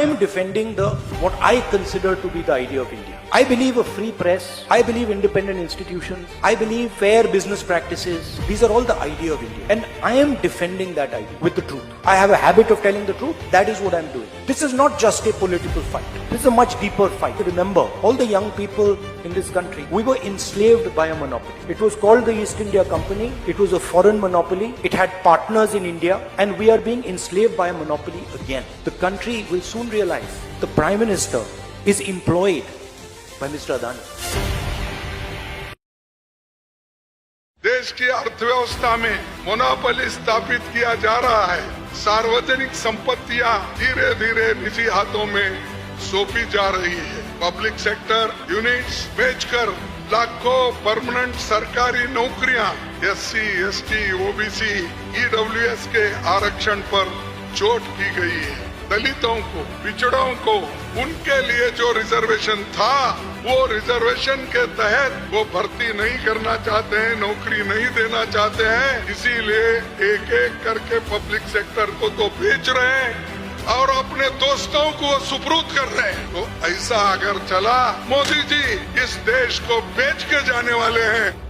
I am defending what I consider to be the idea of India. I believe a free press. I believe independent institutions. I believe fair business practices. These are all the idea of India. And I am defending that idea with the truth. I have a habit of telling the truth. That is what I'm doing. This is not just a political fight. This is a much deeper fight. Remember, all the young people in this country, we were enslaved by a monopoly. It was called the East India Company. It was a foreign monopoly. It had partners in India. And we are being enslaved by a monopoly again. The country will soon realize the Prime Minister is employed by Mr. Adani. देश की अर्थव्यवस्था में monopoly स्थापित किया जा रहा है। सार्वजनिक संपत्तियां धीरे धीरे निजी हाथों में सौंपी जा रही है। पब्लिक सेक्टर यूनिट्स बेचकर लाखों परमानेंट सरकारी नौकरियां एससी, एसटी, ओबीसी, ईडब्ल्यूएस के आरक्षण पर चोट की गई है। दलितों को, पिछड़ों को, उनके लिए जो रिजर्वेशन था, वो रिजर्वेशन के तहत वो भर्ती नहीं करना चाहते हैं, नौकरी नहीं देना चाहते हैं। इसीलिए एक एक करके पब्लिक सेक्टर को तो बेच रहे हैं और अपने दोस्तों को सुपुर्द कर रहे हैं। तो ऐसा अगर चला, मोदी जी इस देश को बेच के जाने वाले हैं।